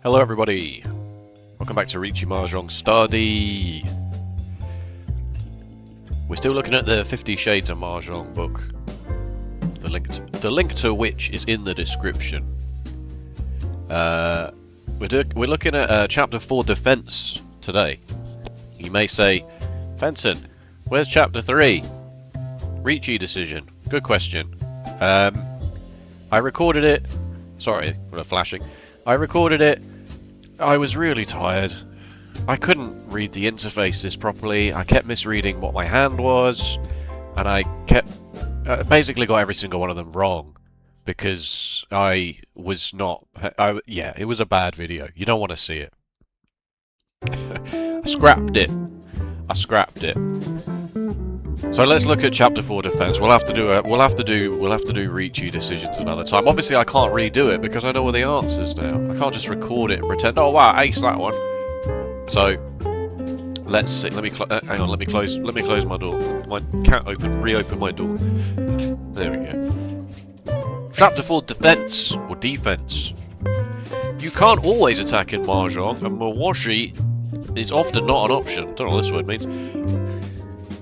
Hello everybody, welcome back to Ricci Mahjong Study. We're still looking at the 50 Shades of Mahjong book, the link to which is in the description. We're looking at chapter 4 Defense today. You may say, Fenton, where's chapter 3? Ricci decision. Good question. I recorded it, sorry for the flashing, I recorded it. I was really tired. I couldn't read the interfaces properly. I kept misreading what my hand was, and I kept basically got every single one of them wrong because I was not. Yeah, it was a bad video. You don't want to see it. I scrapped it. So let's look at chapter 4 Defense. We'll have to do Ricci decisions another time. Obviously, I can't redo it because I know all the answers now. I can't just record it and pretend, oh wow, ace that one. So let's see. Let me hang on. Let me close my door. My cat reopen my door. There we go. Chapter 4 Defense or Defense. You can't always attack in Mahjong, and Mawashi is often not an option. Don't know what this word means.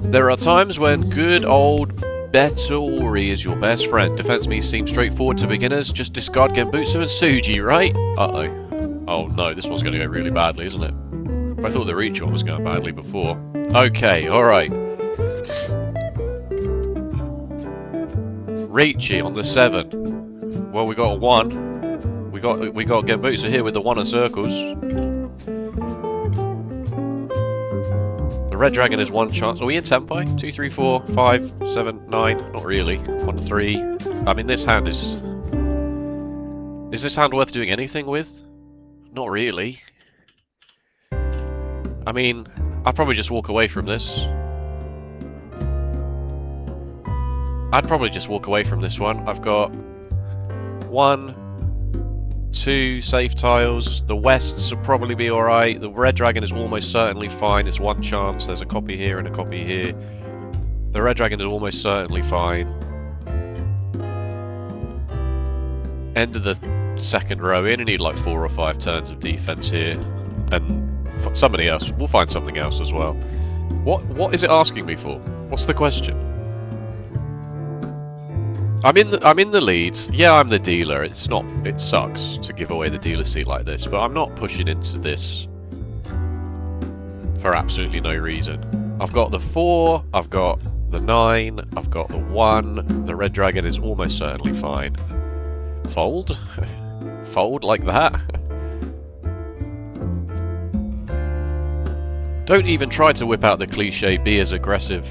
There are times when good old Betori is your best friend. Defense me seems straightforward to beginners. Just discard Genbutsu and Suji, right? Uh-oh. Oh no, this one's going to go really badly, isn't it? If I thought the Ricci one was going badly before. Okay, alright. Ricci on the 7. Well, we got a 1. We got Genbutsu here with the 1 of circles. The red dragon is 1 chance. Are we in Senpai? 2, 3, 4, 5, 7, 9. Not really. 1, 3. I mean, this hand is... Is this hand worth doing anything with? Not really. I mean, I'd probably just walk away from this. I'd probably just walk away from this one. I've got 1, 2 safe tiles. The Wests will probably be alright. The red dragon is almost certainly fine. It's 1 chance. There's a copy here and a copy here. The red dragon is almost certainly fine. End of the second row. We're gonna need like 4 or 5 turns of defense here, and somebody else. We'll find something else as well. What is it asking me for? What's the question? I'm in the lead. Yeah, I'm the dealer. It sucks to give away the dealer seat like this, but I'm not pushing into this for absolutely no reason. I've got the 4, I've got the 9, I've got the 1. The red dragon is almost certainly fine. Fold? Fold like that? Don't even try to whip out the cliche be aggressive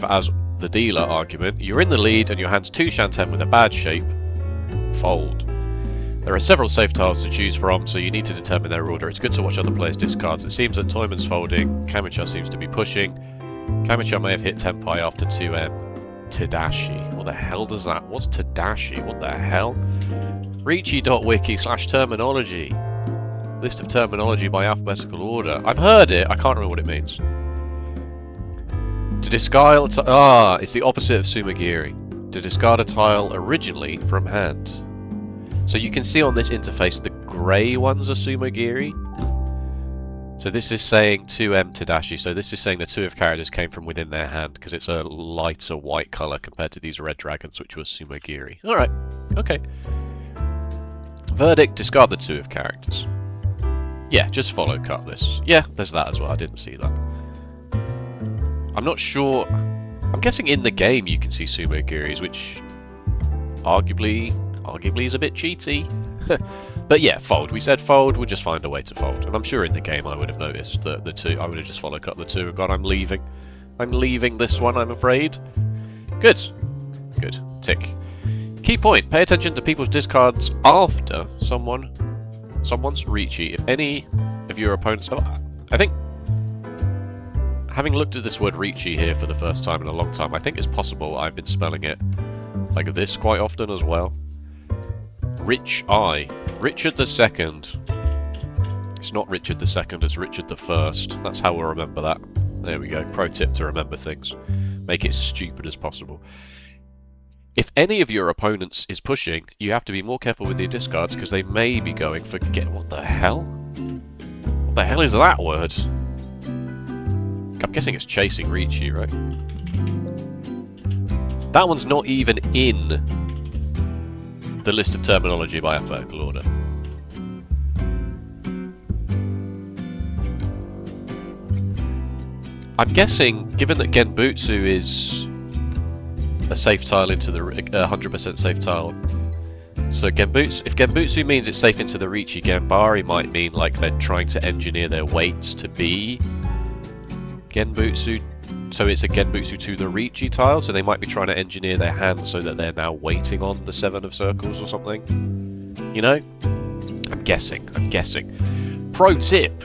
as the dealer argument. You're in the lead and your hand's 2 Shanten with a bad shape. Fold. There are several safe tiles to choose from, so you need to determine their order. It's good to watch other players' discards. It seems that Toyman's folding, Kamicha seems to be pushing. Kamicha may have hit Tenpai after 2M. Tadashi. What the hell does that? What's Tadashi? What the hell? Ricci.wiki/terminology. List of terminology by alphabetical order. I've heard it, I can't remember what it means. To discard it's the opposite of Sumagiri. To discard a tile originally from hand. So you can see on this interface the grey ones are Sumagiri. So this is saying 2M Tadashi. So this is saying the 2 of characters came from within their hand because it's a lighter white colour compared to these red dragons, which was Sumagiri. Alright, okay. Verdict, discard the 2 of characters. Yeah, just follow cut this. Yeah, there's that as well. I didn't see that. I'm not sure. I'm guessing in the game you can see Sumogiris, which arguably is a bit cheaty. But yeah, fold. We said fold. We'll just find a way to fold. And I'm sure in the game I would have noticed the 2. I would have just follow cut the 2 and gone, I'm leaving. I'm leaving this one, I'm afraid. Good. Good. Tick. Key point. Pay attention to people's discards after someone's Ricci. If any of your opponents... Oh, I think... Having looked at this word Ricci here for the first time in a long time, I think it's possible I've been spelling it like this quite often as well. Rich-I. Richard II. It's not Richard II, it's Richard I. That's how we'll remember that. There we go. Pro tip to remember things. Make it stupid as possible. If any of your opponents is pushing, you have to be more careful with your discards because they may be going for what the hell? What the hell is that word? I'm guessing it's chasing Ricci, right? That one's not even in the list of terminology by alphabetical order. I'm guessing, given that Genbutsu is a safe tile into the 100% safe tile, so Genbutsu, if Genbutsu means it's safe into the Ricci, Genbari might mean like they're trying to engineer their weights to be Genbutsu, so it's a Genbutsu to the Ricci tile, so they might be trying to engineer their hand so that they're now waiting on the 7 of circles or something. You know? I'm guessing. Pro tip!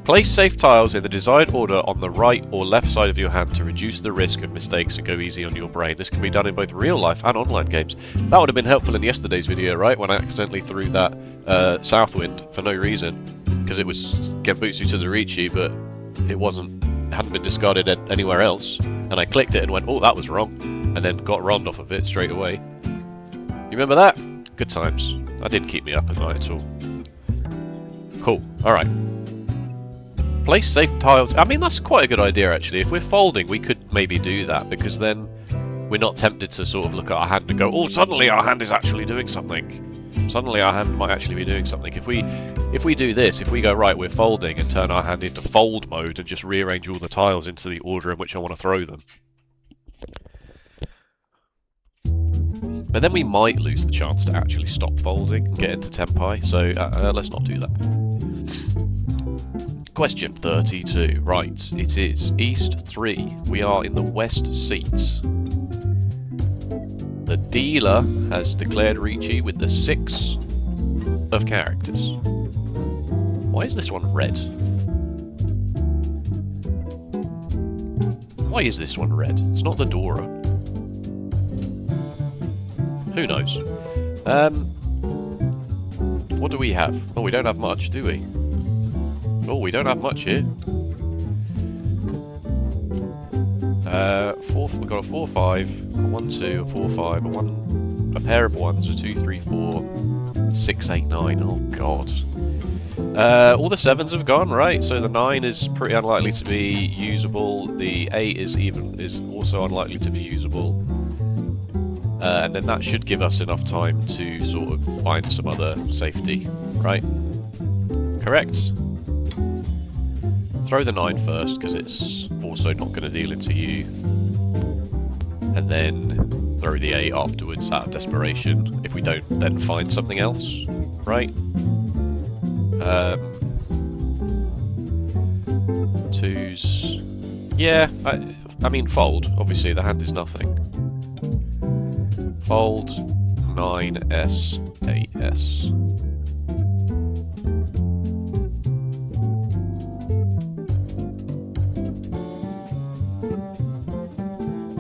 Place safe tiles in the desired order on the right or left side of your hand to reduce the risk of mistakes and go easy on your brain. This can be done in both real life and online games. That would have been helpful in yesterday's video, right? When I accidentally threw that Southwind for no reason, because it was Genbutsu to the Ricci, but it hadn't been discarded anywhere else. And I clicked it and went, oh, that was wrong. And then got Rond off of it straight away. You remember that? Good times. That didn't keep me up at night at all. Cool. Alright. Place safe tiles. I mean, that's quite a good idea, actually. If we're folding, we could maybe do that, because then we're not tempted to sort of look at our hand and go, oh, suddenly our hand is actually doing something. Suddenly our hand might actually be doing something. If we do this, if we go, right, we're folding, and turn our hand into fold mode and just rearrange all the tiles into the order in which I want to throw them. But then we might lose the chance to actually stop folding and get into Tempai, so let's not do that. Question 32. Right, it is East 3. We are in the West seat. The dealer has declared Ricci with the 6 of characters. Why is this one red? Why is this one red? It's not the Dora. Who knows? What do we have? Oh, we don't have much, do we? Oh, we don't have much here. We've got a 4-5, a 1-2, a 4-5, a pair of 1s, a 2-3-4, 6-8-9. Oh god. All the 7s have gone, right? So the 9 is pretty unlikely to be usable. The 8 is also unlikely to be usable. And then that should give us enough time to sort of find some other safety, right? Correct? Throw the 9 first, because it's also not going to deal into you. And then throw the 8 afterwards out of desperation, if we don't then find something else, right? 2s... Yeah, I mean fold, obviously the hand is nothing. Fold, 9s, 8s.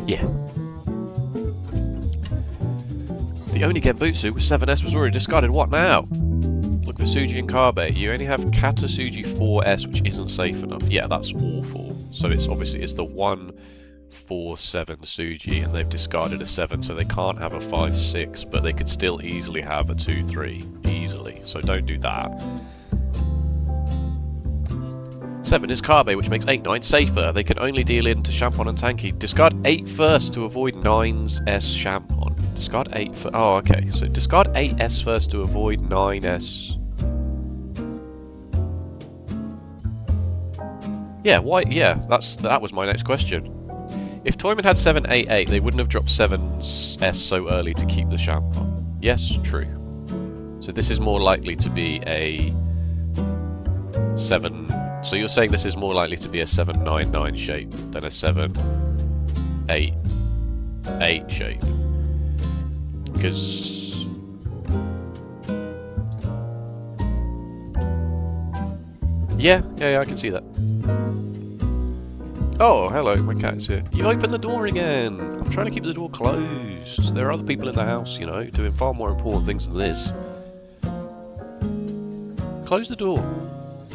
Yeah. The only Genbutsu with 7s was already discarded. What now? Look for Suji and Kabe. You only have Kata Suji 4s, which isn't safe enough. Yeah, that's awful. So it's obviously the 1-4-7 Suji, and they've discarded a 7, so they can't have a 5-6, but they could still easily have a 2-3. Easily. So don't do that. 7 is Kabe, which makes 8-9 safer. They can only deal into Champon and Tanky. Discard 8 first to avoid 9's S Champon. Discard 8 for... Oh, okay. So discard 8s first to avoid 9s. Yeah, why? Yeah, that was my next question. If Toyman had 7-8-8, they wouldn't have dropped 7's S so early to keep the Champon. Yes, true. So this is more likely to be a 7... So you're saying this is more likely to be a 7-9-9 shape than a 7-8-8 shape? Because... Yeah, I can see that. Oh, hello, my cat's here. You opened the door again! I'm trying to keep the door closed. There are other people in the house, you know, doing far more important things than this. Close the door.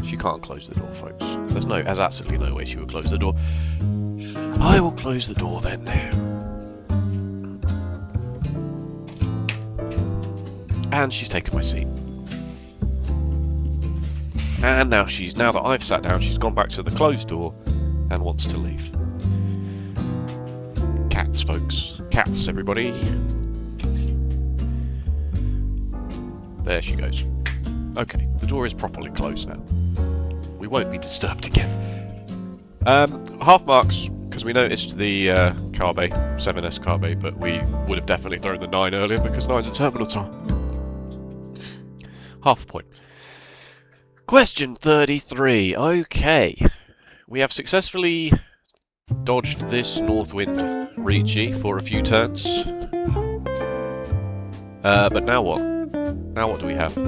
She can't close the door, folks. There's absolutely no way she will close the door. I will close the door then. And she's taken my seat. And now that I've sat down, she's gone back to the closed door and wants to leave. Cats, folks. Cats, everybody. There she goes. Okay, the door is properly closed now. We won't be disturbed again. Half marks, because we noticed the Carbe, 7S Carbe, but we would have definitely thrown the 9 earlier because 9's a terminal time. Half a point. Question 33. Okay. We have successfully dodged this Northwind Ricci for a few turns. But now what? Now what do we have? I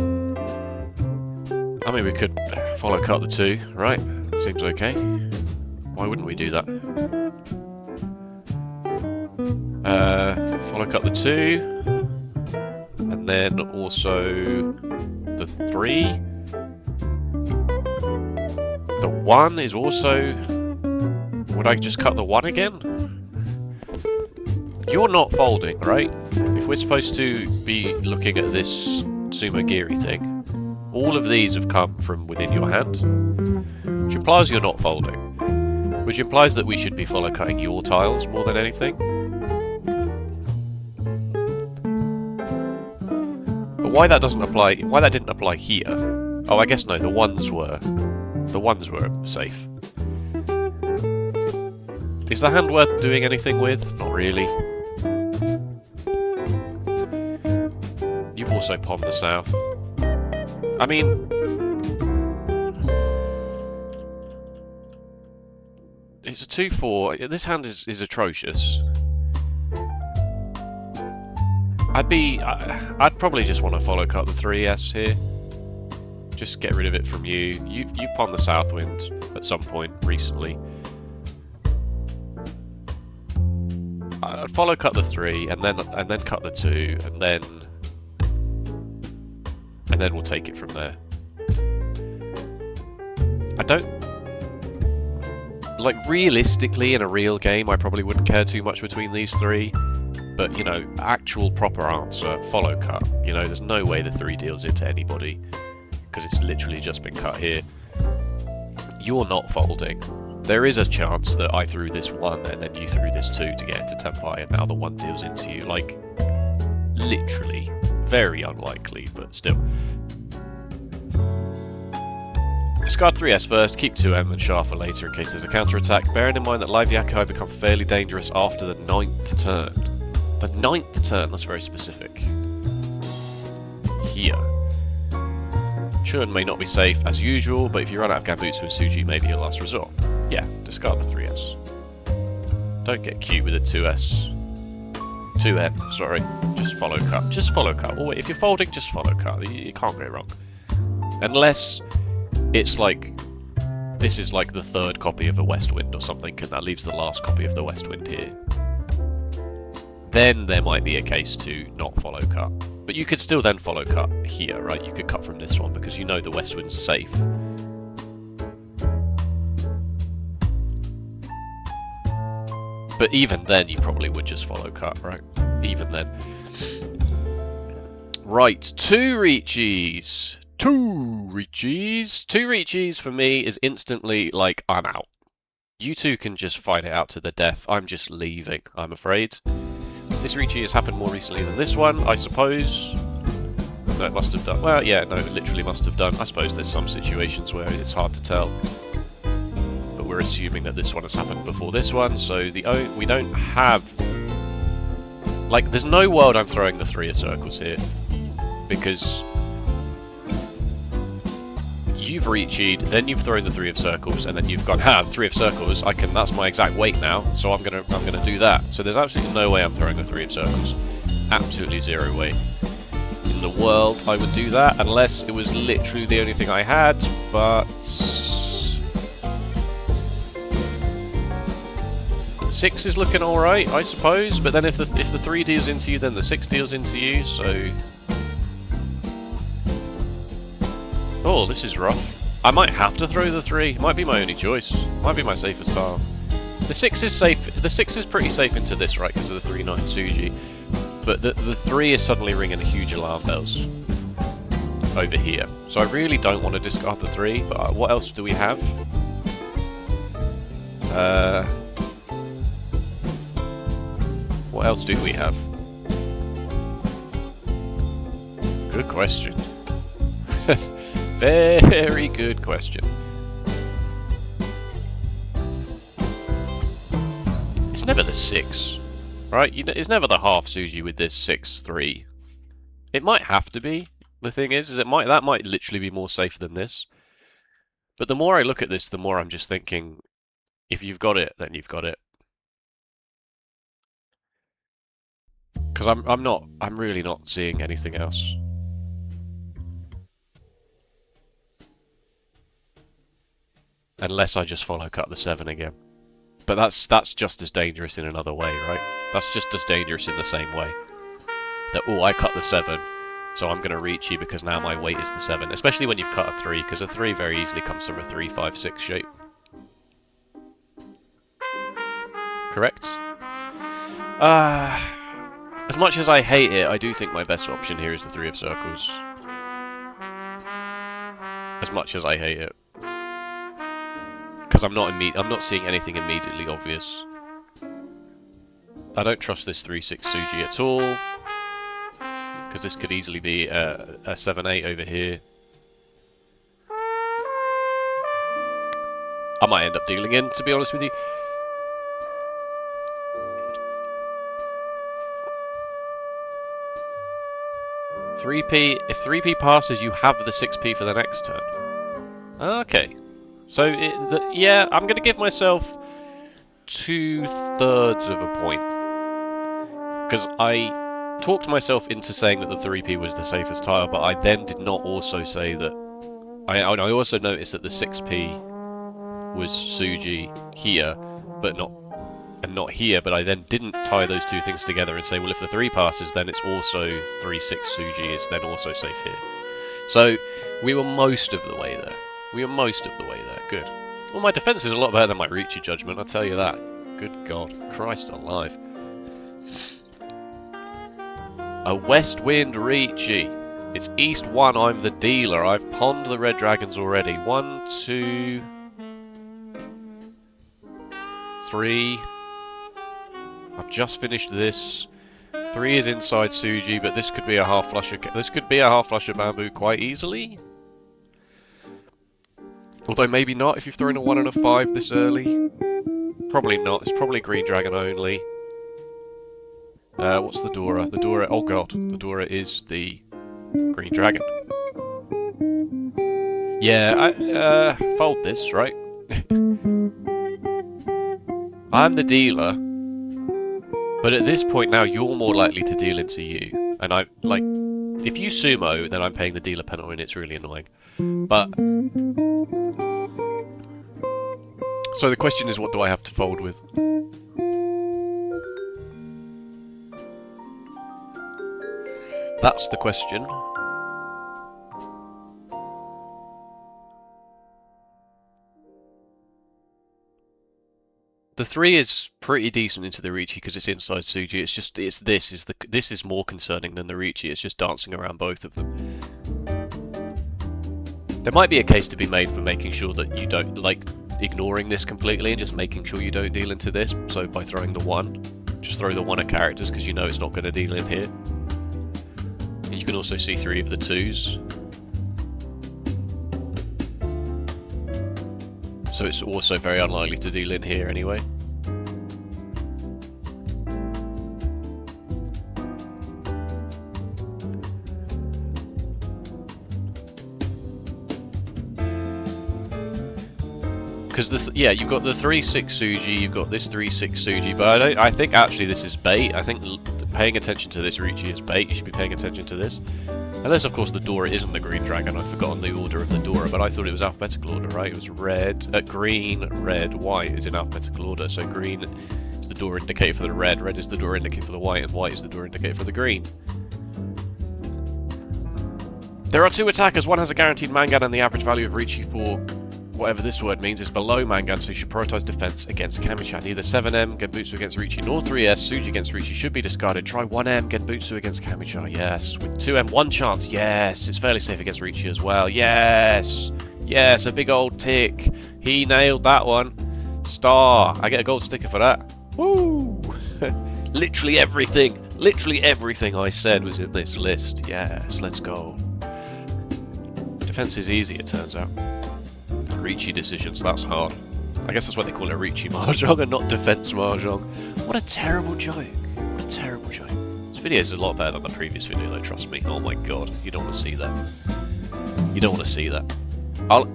mean, we could follow cut the 2, right? Seems okay. Why wouldn't we do that? Follow cut the 2. And then also the 3. The 1 is also... Would I just cut the 1 again? You're not folding, right? If we're supposed to be looking at this Sumogiri thing, all of these have come from within your hand, which implies you're not folding, which implies that we should be follow cutting your tiles more than anything. But why that doesn't apply? Why that didn't apply here? Oh, I guess no. The ones were safe. Is the hand worth doing anything with? Not really. You've also pawned the south. I mean, it's a 2-4. This hand is atrocious. I'd probably just want to follow cut the 3S here. Just get rid of it from you. You've pawned the Southwind at some point recently. I'd follow cut the 3 and then cut the 2 and then we'll take it from there. I don't... Like, realistically, in a real game, I probably wouldn't care too much between these 3. But, you know, actual proper answer, follow cut. You know, there's no way the 3 deals it to anybody. Because it's literally just been cut here. You're not folding. There is a chance that I threw this 1 and then you threw this 2 to get into Tenpai, and now the 1 deals into you. Like, literally. Very unlikely, but still. Discard 3S first, keep 2M and Shah for later in case there's a counter-attack, bearing in mind that live Yakai become fairly dangerous after the 9th turn. The 9th turn, that's very specific. Here. Chun may not be safe as usual, but if you run out of Gambutsu and Suji, maybe your last resort. Yeah, discard the 3S. Don't get cute with a 2S. 2N, sorry. Just follow cut. Just follow cut. Well, if you're folding, just follow cut. You can't go wrong. Unless it's like... This is like the 3rd copy of a Westwind or something, and that leaves the last copy of the Westwind here. Then there might be a case to not follow cut. But you could still then follow cut here, right? You could cut from this one because you know the Westwind's safe. But even then, you probably would just follow cut, right? Even then. Right, 2 Riccis. 2 Riccis. 2 Riccis for me is instantly like, I'm out. You two can just fight it out to the death. I'm just leaving, I'm afraid. This Ricci has happened more recently than this one, I suppose. No, it must have done. Well, yeah, no, it literally must have done. I suppose there's some situations where it's hard to tell. But we're assuming that this one has happened before this one, so we don't have... Like, there's no world I'm throwing the 3 of circles here. Because... You've Ricci'd, then you've thrown the 3 of circles, and then you've gone, 3 of circles, that's my exact weight now, so I'm gonna do that. So there's absolutely no way I'm throwing the 3 of circles. Absolutely 0 way. In the world, I would do that, unless it was literally the only thing I had, but... The 6 is looking alright, I suppose, but then if the 3 deals into you, then the 6 deals into you, so... Oh, this is rough. I might have to throw the 3. It might be my only choice. Might be my safest tile. The 6 is safe. The 6 is pretty safe into this, right, because of the 3-9 Suji. But the 3 is suddenly ringing huge alarm bells over here. So I really don't want to discard the 3, but what else do we have? What else do we have? Good question. Very good question. It's never the 6, right? It's never the half Suji with this 6-3. It might have to be. The thing is that might literally be more safe than this. But the more I look at this, the more I'm just thinking, if you've got it, then you've got it. Because I'm really not seeing anything else. Unless I just follow cut the 7 again. But that's just as dangerous in another way, right? That's just as dangerous in the same way. That, oh, I cut the 7, so I'm going to reach you because now my weight is the 7. Especially when you've cut a 3, because a 3 very easily comes from a 3, 5, 6 shape. Correct? As much as I hate it, I do think my best option here is the 3 of circles. As much as I hate it. Because I'm not seeing anything immediately obvious. I don't trust this 3-6 Suji at all. Because this could easily be a 7-8 over here. I might end up dealing in, to be honest with you. If 3p passes, you have the 6p for the next turn. Okay. So, yeah, I'm going to give myself 2/3 of a point. Because I talked myself into saying that the 3p was the safest tile, but I then did not also say that... I also noticed that the 6p was Suji here, but not here, but I then didn't tie those two things together and say, well, if the 3 passes, then it's also 3-6 Suji is then also safe here. So, we were most of the way there. Good. Well, my defense is a lot better than my Ricci judgment, I'll tell you that. Good God. Christ alive. A West Wind Ricci. It's East 1, I'm the dealer. I've ponned the red dragons already. 1, 2... 3. I've just finished this. 3 is inside Suji, but this could be a half flush of bamboo quite easily. Although maybe not if you've thrown a 1 and a 5 this early. Probably not. It's probably green dragon only. What's the Dora? The Dora, oh god, the Dora is the green dragon. Yeah, fold this, right? I'm the dealer, but at this point now you're more likely to deal into you. And I, like, if you sumo, then I'm paying the dealer penalty and it's really annoying. But... so the question is, what do I have to fold with? That's the question. The 3 is pretty decent into the Ricci because it's inside Suji. It's just this is more concerning than the Ricci. It's just dancing around both of them. There might be a case to be made for making sure that you don't, like, ignoring this completely and just making sure you don't deal into this. So by throwing the 1, just throw the 1 at characters because you know it's not going to deal in here. And you can also see 3 of the 2s. So it's also very unlikely to deal in here anyway. Because yeah, you've got the 3-6 Suji, you've got this 3-6 Suji, but I think actually this is bait. I think paying attention to this Ricci is bait. You should be paying attention to this. Unless, of course, the Dora isn't the green dragon. I've forgotten the order of the Dora, but I thought it was alphabetical order, right? It was green, red, white is in alphabetical order. So green is the Dora indicator for the red is the Dora indicator for the white, and white is the Dora indicator for the green. There are 2 attackers. One has a guaranteed Mangan and the average value of Ricci for whatever this word means, is below Mangan, so you should prioritize defense against Kamisha. Neither 7M Genbutsu against Riichi nor 3S Suji against Riichi should be discarded. Try 1M Genbutsu against Kamisha. Yes. With 2M, one chance. Yes. It's fairly safe against Riichi as well. Yes. Yes. A big old tick. He nailed that one. Star. I get a gold sticker for that. Woo! Literally everything I said was in this list. Yes. Let's go. Defense is easy, it turns out. Riichi decisions, that's hard. I guess that's why they call it Riichi Mahjong and not Defense Mahjong. What a terrible joke. What a terrible joke. This video is a lot better than the previous video though, trust me. Oh my god, you don't want to see that. You don't want to see that. I'll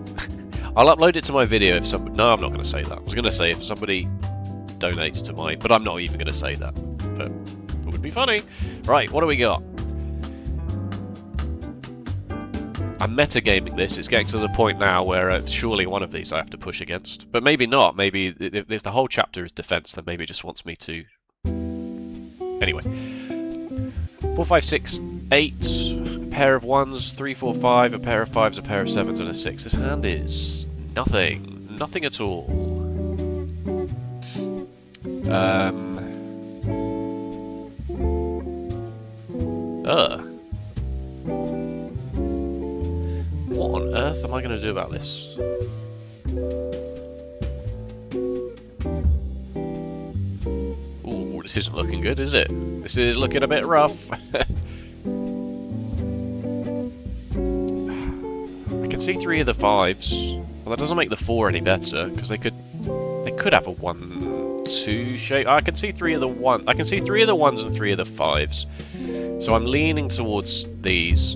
upload it to my video if somebody... No, I'm not going to say that. I was going to say if somebody donates to my... But I'm not even going to say that. But it would be funny. Right, what do we got? I'm metagaming this. It's getting to the point now where surely one of these I have to push against. But maybe not. Maybe if the whole chapter is defense, then maybe it just wants me to... Anyway. 4, 5, 6, 8. A pair of 1s, 3, 4, 5. A pair of 5s, a pair of 7s, and a 6. This hand is nothing. Nothing at all. What on earth am I going to do about this? Ooh, this isn't looking good, is it? This is looking a bit rough. I can see 3 of the 5s. Well, that doesn't make the 4 any better because they could have a 1, 2 shape. I can see 3 of the 1. I can see 3 of the 1s and 3 of the 5s. So I'm leaning towards these.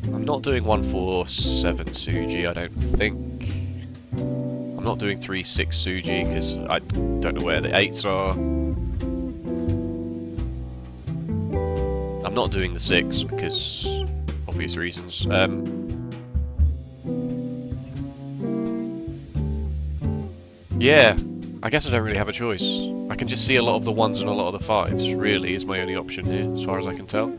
I'm not doing 1, 4, 7 Suji, I don't think. I'm not doing 3, 6 Suji because I don't know where the 8s are. I'm not doing the 6 because obvious reasons. Yeah, I guess I don't really have a choice. I can just see a lot of the 1s and a lot of the 5s, really, is my only option here, as far as I can tell.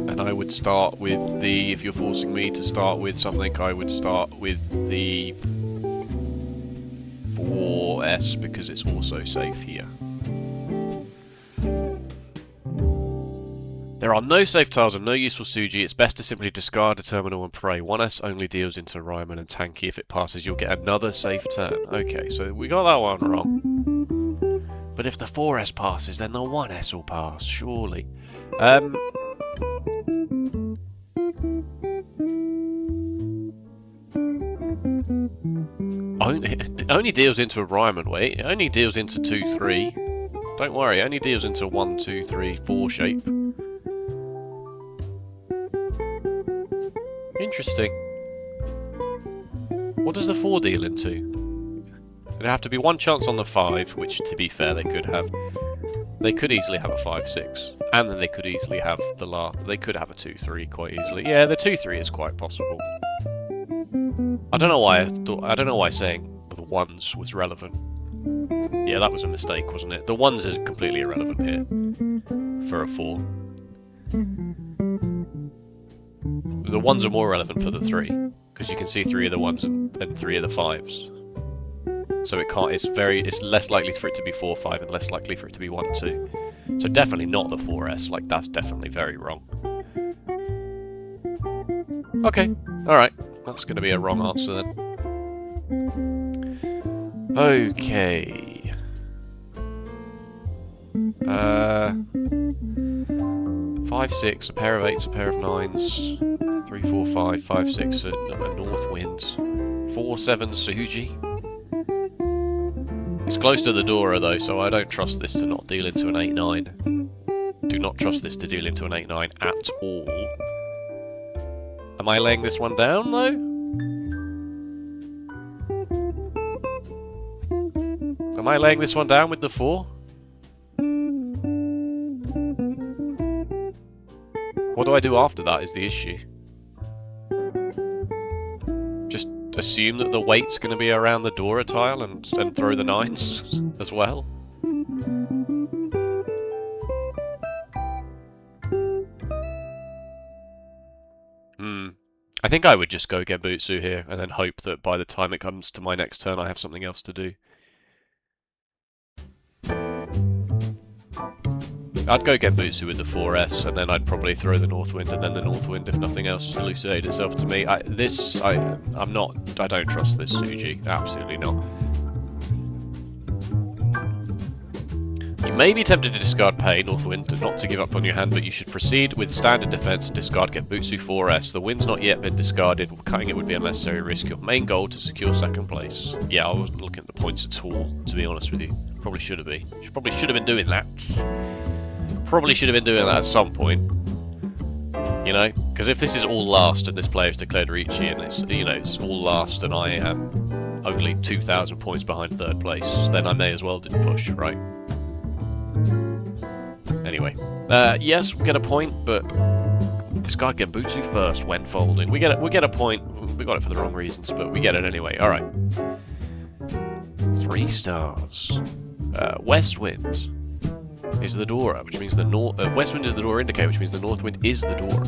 And I would start with the, if you're forcing me to start with something, I would start with the 4S because it's also safe here. There are no safe tiles and no useful Suji. It's best to simply discard a terminal and pray. 1S only deals into Ryman and Tanky. If it passes, you'll get another safe turn. Okay, so we got that one wrong. But if the 4S passes, then the 1S will pass, surely. Only deals into a Ryman, wait. It only deals into 2, 3. Don't worry, it only deals into 1, 2, 3, 4 shape. Interesting. What does the 4 deal into? It'd have to be 1 chance on the 5, which, to be fair, they could have. They could easily have a 5, 6, and then they could easily have the last. They could have a 2, 3 quite easily. Yeah, the 2, 3 is quite possible. I don't know why I don't know why saying the 1s was relevant. Yeah, that was a mistake, wasn't it? The 1s is completely irrelevant here for a 4. The 1s are more relevant for the 3 because you can see 3 of the 1s and 3 of the 5s. So it can't. It's less likely for it to be 4, 5, and less likely for it to be 1, 2. So definitely not the 4S. Like that's definitely very wrong. Okay, all right. That's going to be a wrong answer then. Okay. 5, 6, a pair of 8s, a pair of 9s, 3, 4, 5, 5, 6, a north wind, 4, 7 Suji. It's close to the Dora though, so I don't trust this to not deal into an 8, 9. Do not trust this to deal into an 8, 9 at all. Am I laying this one down though? Am I laying this one down with the 4? What do I do after that is the issue. Just assume that the weight's going to be around the Dora tile and throw the 9s as well. I think I would just go Genbutsu here and then hope that by the time it comes to my next turn I have something else to do. I'd go Genbutsu with the 4S and then I'd probably throw the Northwind and then the Northwind if nothing else elucidated itself to me. I don't trust this Suji, absolutely not. You may be tempted to discard Pay, Northwind, not to give up on your hand, but you should proceed with standard defense and discard Genbutsu 4S. The wind's not yet been discarded, cutting it would be unnecessary risk. Your main goal to secure second place. Yeah, I wasn't looking at the points at all, to be honest with you. Probably should have been. Probably should have been doing that. Probably should have been doing that at some point. You know? Because if this is all last and this player's declared Ricci and it's, you know, it's all last and I am only 2,000 points behind third place, then I may as well do push, right? Anyway, yes, we get a point, but discard Genbutsu first when folding. We get a point. We got it for the wrong reasons, but we get it anyway. All right. 3 stars. West Wind is the Dora, which means the West Wind is the Dora indicator, which means the North Wind is the Dora.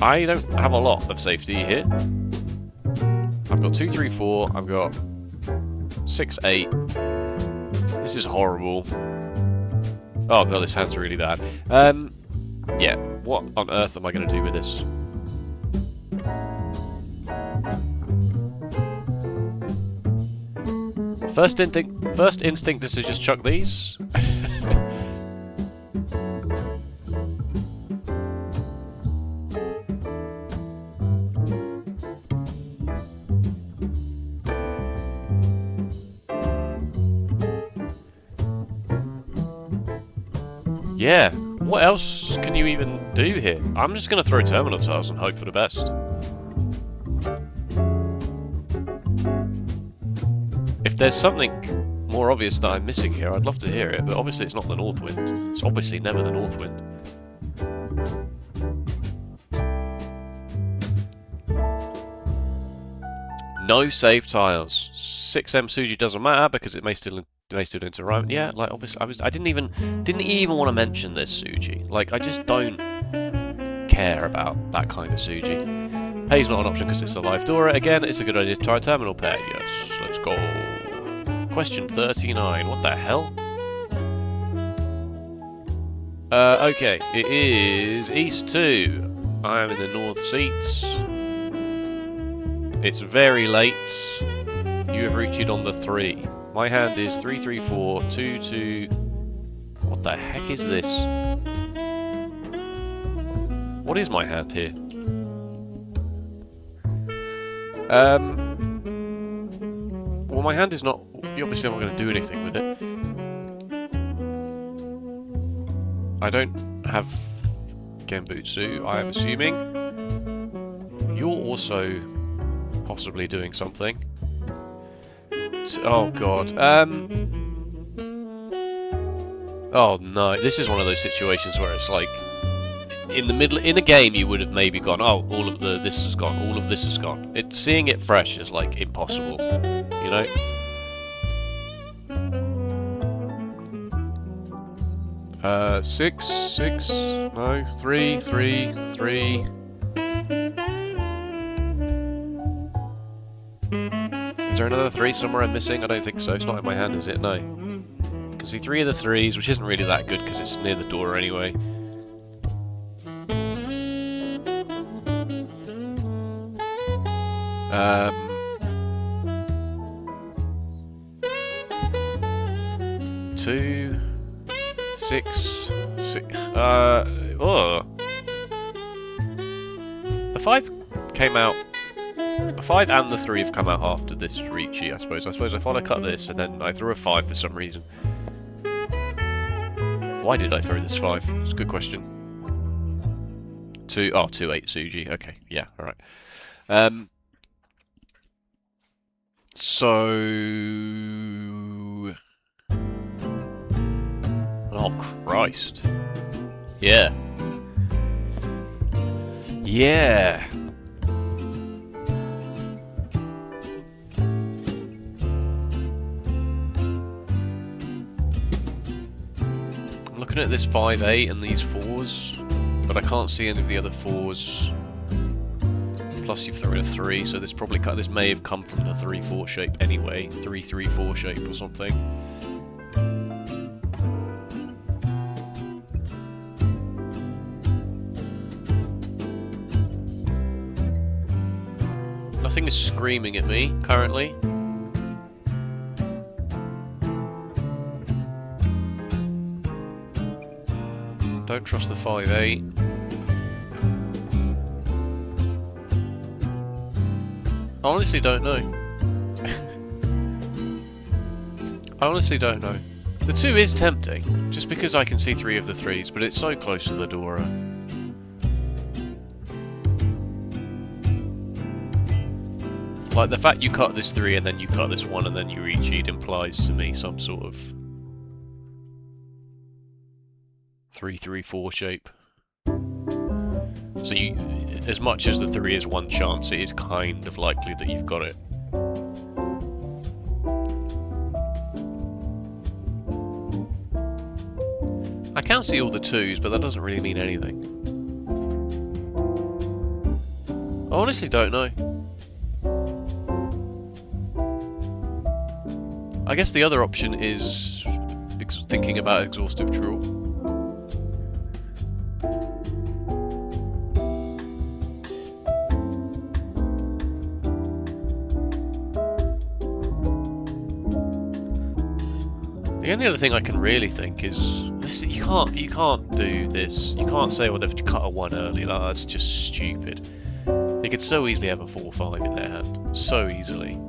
I don't have a lot of safety here. I've got 2, 3, 4. I've got 6, 8. This is horrible. Oh god, this hand's really bad. Yeah, what on earth am I going to do with this? First instinct is to just chuck these. Yeah, what else can you even do here? I'm just going to throw terminal tiles and hope for the best. If there's something more obvious that I'm missing here, I'd love to hear it, but obviously it's not the Northwind. It's obviously never the Northwind. No save tiles. 6M Suji doesn't matter because it may still interrupt. Yeah, like obviously I didn't even want to mention this Suji. Like I just don't care about that kind of Suji. Pay's not an option because it's a live Dora. Again, it's a good idea to try a terminal pair. Yes, let's go. Question 39. What the hell? Okay, it is East 2. I am in the North seats. It's very late. You have reached on the 3. My hand is 3, 3, 4, 2, 2. What the heck is this? What is my hand here? Well, my hand is not. Obviously, I'm not going to do anything with it. I don't have Genbutsu, I am assuming. You're also possibly doing something. Oh god. Oh no, this is one of those situations where it's like in a game you would have maybe gone, oh, all of this has gone, all of this has gone. Seeing it fresh is like impossible, you know? Six, no, 3, 3, 3. Is there another 3 somewhere I'm missing? I don't think so. It's not in my hand, is it? No. You can see 3 of the 3s, which isn't really that good because it's near the door anyway. Two, 6, 6. Oh. The 5 came out. The 5 and the 3 have come out after this Ricci, I suppose. I thought I cut this and then I threw a 5 for some reason. Why did I throw this 5? It's a good question. 2, 8 Suji. Okay, yeah, alright. So... Oh, Christ. Yeah. Yeah. I'm looking at this 5-8 and these 4s. but I can't see any of the other 4s. Plus you've thrown a 3, so this may have come from the 3-4 shape anyway. 3-3-4 shape or something. Nothing is screaming at me currently. Don't trust the 5-8. I honestly don't know. I honestly don't know. The 2 is tempting, just because I can see 3 of the 3s, but it's so close to the Dora. Like, the fact you cut this 3 and then you cut this 1 and then you recheat implies to me some sort of 3-3-4 shape. So you, as much as the 3 is 1 chance, it is kind of likely that you've got it. I can see all the 2s, but that doesn't really mean anything. I honestly don't know. I guess the other option is thinking about exhaustive draw. The only other thing I can really think is this, you can't do this. You can't say, well, they've cut a 1 early. That's just stupid. They could so easily have a 4-5 in their hand, so easily.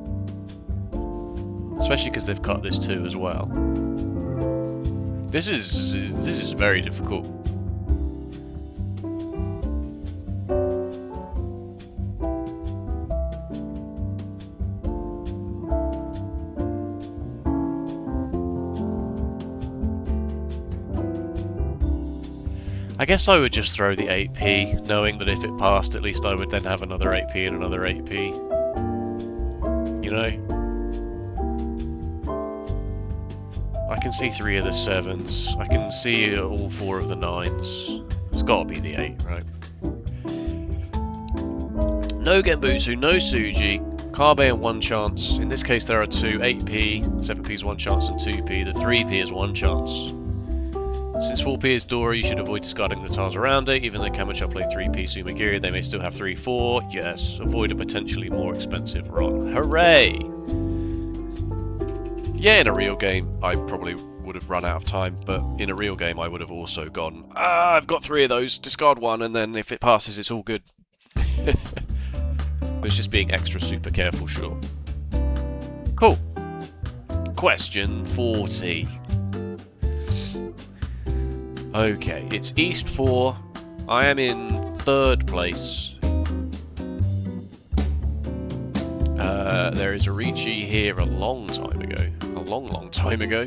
Especially because they've cut this 2 as well. This is very difficult. I guess I would just throw the 8p, knowing that if it passed, at least I would then have another 8p and another 8p. You know? I can see 3 of the 7s. I can see all 4 of the 9s. It's got to be the 8, right? No Genbutsu, no Suji. Kabe and 1 chance. In this case, there are 2. 8p, 7p is 1 chance, and 2p. The 3p is 1 chance. Since 4p is Dora, you should avoid discarding the tiles around it. Even though Kamacha played 3p Sumagiri, they may still have 3-4. Yes, avoid a potentially more expensive run. Hooray! Yeah, in a real game, I probably would have run out of time, but in a real game, I would have also gone, I've got 3 of those, discard 1, and then if it passes, it's all good. It's just being extra super careful, sure. Cool. Question 40. Okay, it's East 4. I am in 3rd place. There is a Ricci here a long time ago. A long time ago.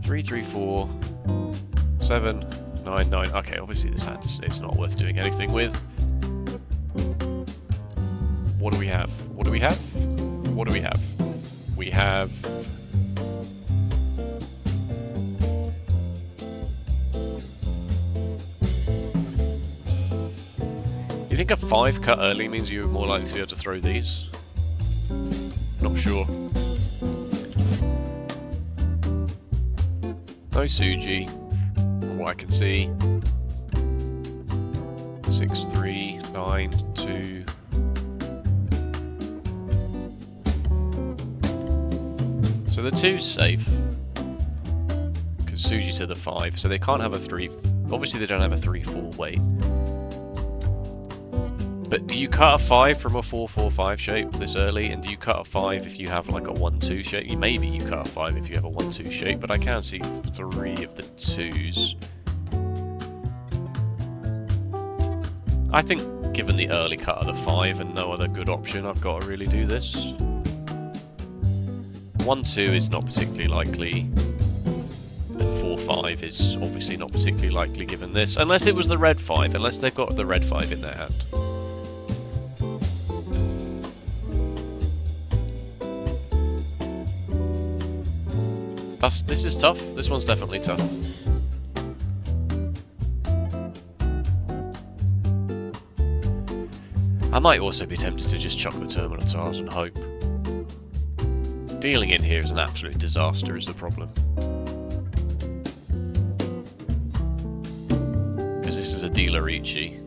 3, 3, 4, 7, 9, 9. Okay, obviously this hand is not worth doing anything with. What do we have? What do we have? What do we have? We have... You think a 5 cut early means you're more likely to be able to throw these? Not sure. No Suji, from what I can see. 6, 3, 9, 2. So the 2's safe. Because Suji to the 5, so they can't have a 3. Obviously they don't have a 3-4 weight. But do you cut a 5 from a 4-4-5 shape this early? And do you cut a 5 if you have like a 1-2 shape? Maybe you cut a 5 if you have a 1-2 shape, but I can see 3 of the 2s. I think given the early cut of the 5 and no other good option, I've got to really do this. 1-2 is not particularly likely. And 4-5 is obviously not particularly likely given this. Unless it was the red 5, unless they've got the red 5 in their hand. This is tough. This one's definitely tough. I might also be tempted to just chuck the terminal tiles and hope. Dealing in here is an absolute disaster, is the problem. Because this is a dealer-ichi.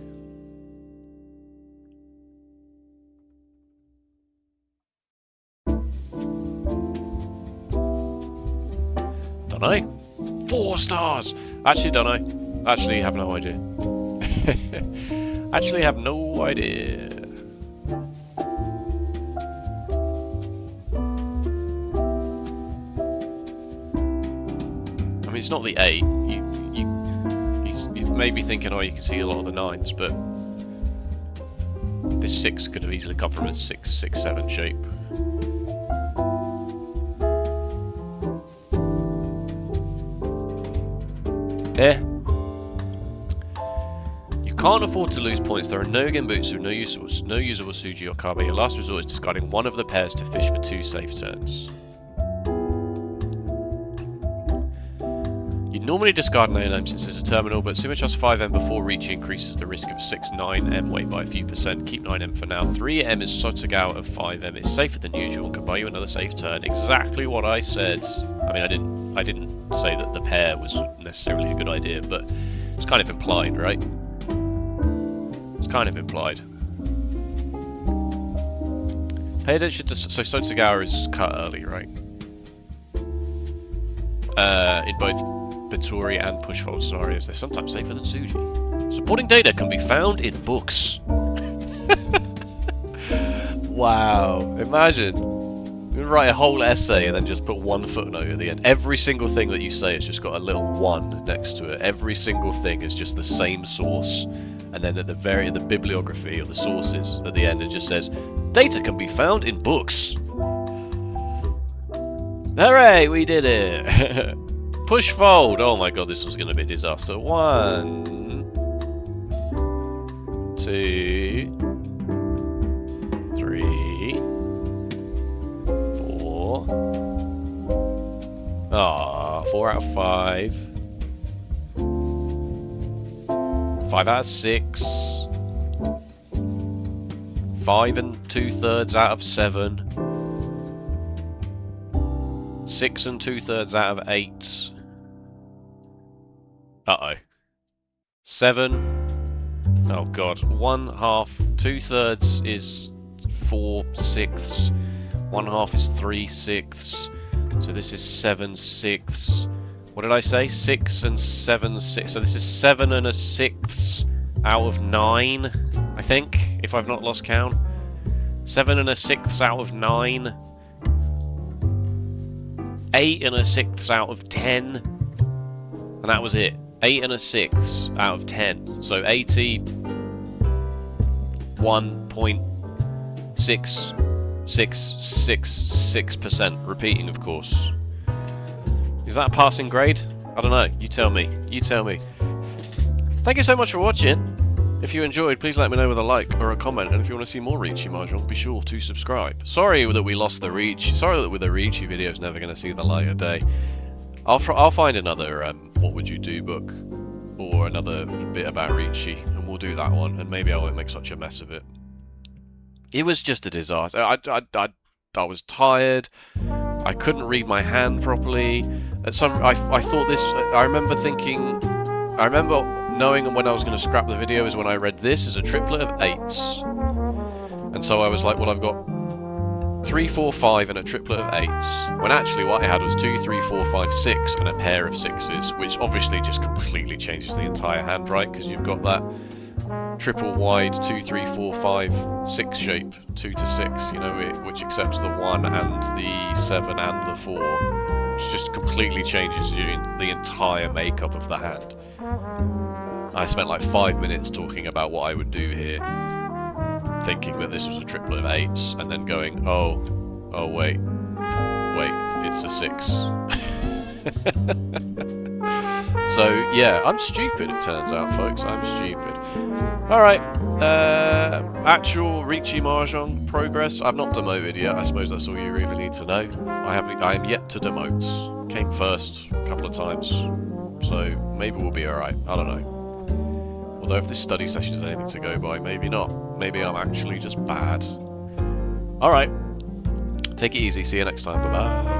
Dunno. 4 stars! Actually, dunno. Actually, have no idea. Actually, have no idea. I mean, it's not the 8. You may be thinking, oh, you can see a lot of the 9s, but this 6 could have easily come from a 6, 6, 7 shape. There. You can't afford to lose points. There are no Genbutsu, no usable Suji or Kabe. Your last resort is discarding one of the pairs to fish for 2 safe turns. You normally discard an ALM since it's a terminal, but Sumichas 5M before reaching increases the risk of 6-9M weight by a few percent. Keep 9M for now. 3M is Sotsugawa of 5M. It's safer than usual and can buy you another safe turn. Exactly what I said. I mean, I didn't say that the pair was necessarily a good idea, but it's kind of implied, right? It's kind of implied. Pay attention to... So Sotsugawa is cut early, right? In both Bituri and push-fold scenarios, they're sometimes safer than Suji. Supporting data can be found in books. Wow, imagine. You write a whole essay and then just put one footnote at the end. Every single thing that you say has just got a little 1 next to it. Every single thing is just the same source. And then at the bibliography or the sources at the end, it just says, data can be found in books. Hooray, we did it. Push fold. Oh my god, this was going to be a disaster. 1, 2, 3, 4. Ah, 4 out of 5. 5 out of 6. 5 2/3 out of 7. 6 2/3 out of 8. Uh-oh. 7. Oh god. 1/2. 2/3 is 4/6. 1/2 is 3/6. So this is 7/6. What did I say? 6 and 7/6. So this is 7 1/6 out of 9, I think, if I've not lost count. 7 1/6 out of 9. 8 1/6 out of 10. And that was it. 8 1/6 out of 10. So 81.6666%. Repeating, of course. Is that a passing grade? I don't know. You tell me. You tell me. Thank you so much for watching. If you enjoyed, please let me know with a like or a comment. And if you want to see more Reachy Mahjong, be sure to subscribe. Sorry that we lost the reach. Sorry that with the Reachy video is never going to see the light of day. I'll find another What Would You Do book. Or another bit about Reachy. And we'll do that one. And maybe I won't make such a mess of it. It was just a disaster. I was tired. I couldn't read my hand properly. I thought this. I remember knowing when I was going to scrap the video is when I read this as a triplet of 8s. And so I was like, well, I've got 3, 4, 5 and a triplet of 8s. When actually what I had was 2, 3, 4, 5, 6 and a pair of 6s, which obviously just completely changes the entire hand, right? Because you've got that triple wide 2, 3, 4, 5, 6 shape, 2 to 6, you know, which accepts the 1 and the 7 and the 4, which just completely changes the entire makeup of the hand. I spent like 5 minutes talking about what I would do here, thinking that this was a triplet of 8s, and then going, oh wait, it's a 6. So yeah, I'm stupid, it turns out, folks. I'm stupid. Alright, actual Reachy Mahjong progress. I've not demoted yet. I suppose that's all you really need to know. I am yet to demote. Came first a couple of times, so maybe we'll be alright. I don't know. Although if this study session is anything to go by, maybe not. Maybe I'm actually just bad. Alright. Take it easy. See you next time. Bye-bye.